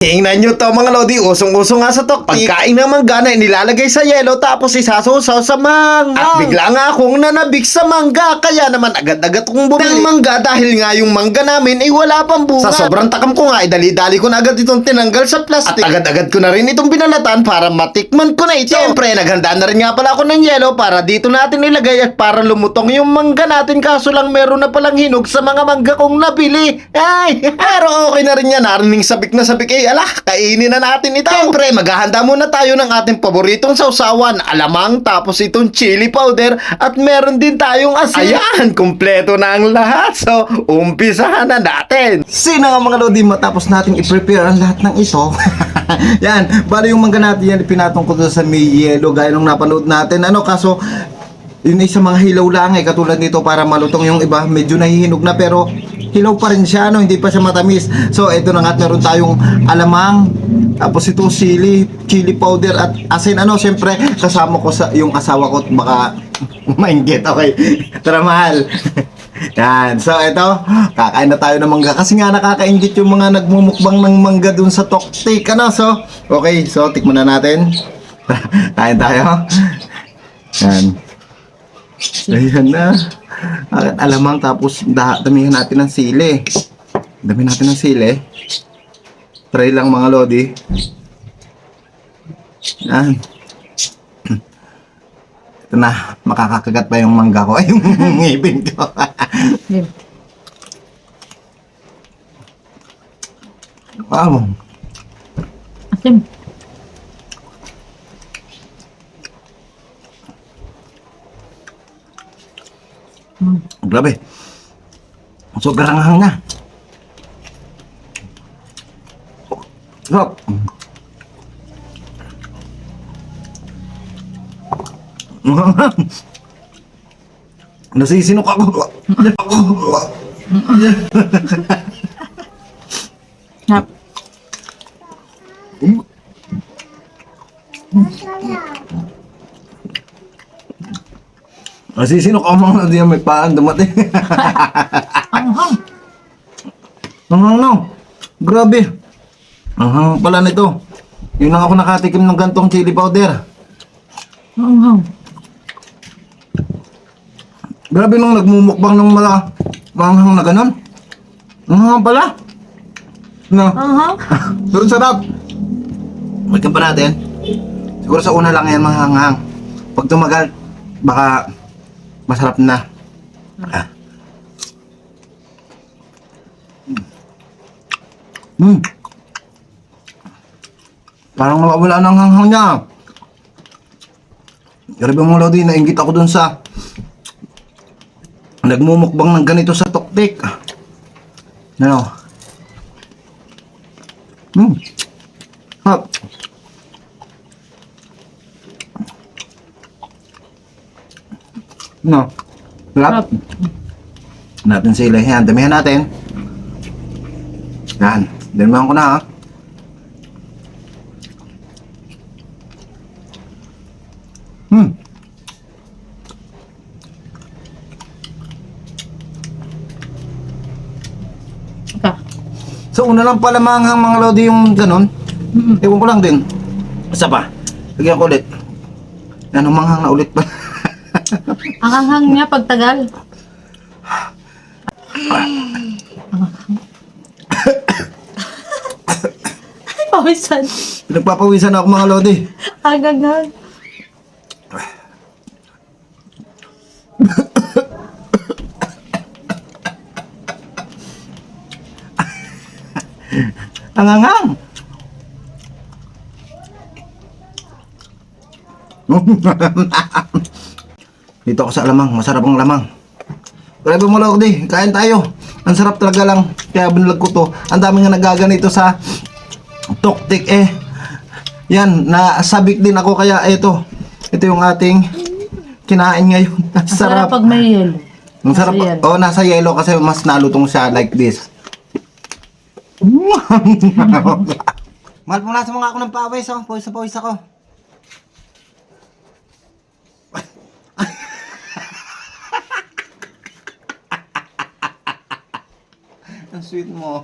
Tingnan nyo to mga lodi, usong-uso nga sa toktik. Pagkain ng mangga na inilalagay sa yelo tapos isasusaw sa mangga. At bigla nga akong nanabik sa mangga, kaya naman agad-agad kong bumili ng mangga dahil nga yung mangga namin ay wala pang bunga. Sa sobrang takam ko nga, dali-dali ko na agad itong tinanggal sa plastic. At agad-agad ko na rin itong binalatan para matikman ko na ito. Siyempre, naghanda na rin nga pala ako ng yelo para dito natin ilagay at para lumutong yung mangga natin, kaso lang meron na palang hinog sa mga mangga kong nabili. Ay, pero okay na rin yan, narinig sabik na sabik eh. Ala, kainin na natin ito. Siyempre, maghahanda muna tayo ng ating paboritong sausawan, alamang, tapos itong chili powder, at meron din tayong asin. Ayan, kumpleto na ang lahat. So, umpisahan na natin. Sino nga mga lodi, matapos nating i-prepare ang lahat ng ito. Yan, bali yung mangga natin yan, pinatong ko sa may yelo, gaya nung napanood natin. Kaso, yun ay sa mga hilaw lang katulad nito para malutong. Yung iba medyo nahihinog na pero hilaw pa rin siya, hindi pa siya matamis. So ito na nga, meron tayong alamang, tapos ito chili powder at asin. Syempre kasama ko sa yung asawa ko, baka mainggit. Okay, tara mahal. Yan, so ito, kakain na tayo ng mangga kasi nga nakakaingit yung mga nagmumukbang ng mangga dun sa toktik. So okay, so tikman na natin. Kain tayo. Yan. Ayan na. Alamang, tapos damihan natin ng sili. Damihan natin ng sili. Try lang mga lodi. Yan. Ito na, makakakagat pa yung mangga ko. Ay, yung ngipin ko. Wow. Asim. Grabe. Sobrang hanghang na. Sarap. Nasisinok ako. Nap. Nasisinok ako mga lodi, may paan dumating. Anghang. Anghang no. Grabe. Anghang pala nito. Yun lang ako nakatikim ng gantong chili powder. Anghang. Grabe nung nagmumukbang ng manghang na ganon. Anghang pala. No. Anghang. Pero sarap. Balikan pa natin. Siguro sa una lang yan mahanghang. Pag tumagal, baka masarap na. Parang nawawala ng hanghang niya. Grabe mga lodi, nainggit ako dun sa nagmumukbang ng ganito sa toktik. Hap. Sarap. Natin sila. Yan, damihan natin. Yan, damihan ko na ha. Ika. So una lang pala manghang mga lodi yung ganon. Ewan ko lang din. Isa pa. Lagyan ko ulit. Yan, manghang na ulit pa. Ang anghang niya pagtagal. Ay, pawisan. Nagpapawisan ako mga lodi. Ang anghang. Ang anghang. Dito ako sa alamang, masarap ang lamang. Grabe mo lodi, kain tayo. Ang sarap talaga lang, kaya binalag ko to. Ang dami nga nagaganito sa toktik Yan, nasabik din ako kaya ito. Ito yung ating kinain ngayon. Ang Sarap sarap. pag may yelo. Ang sarap. Nasa yelo. Oh, nasa yelo kasi mas nalutong siya like this. Mahal mo nasa mga ako ng pawis, pawis na pawis ako. Ang sweet mo.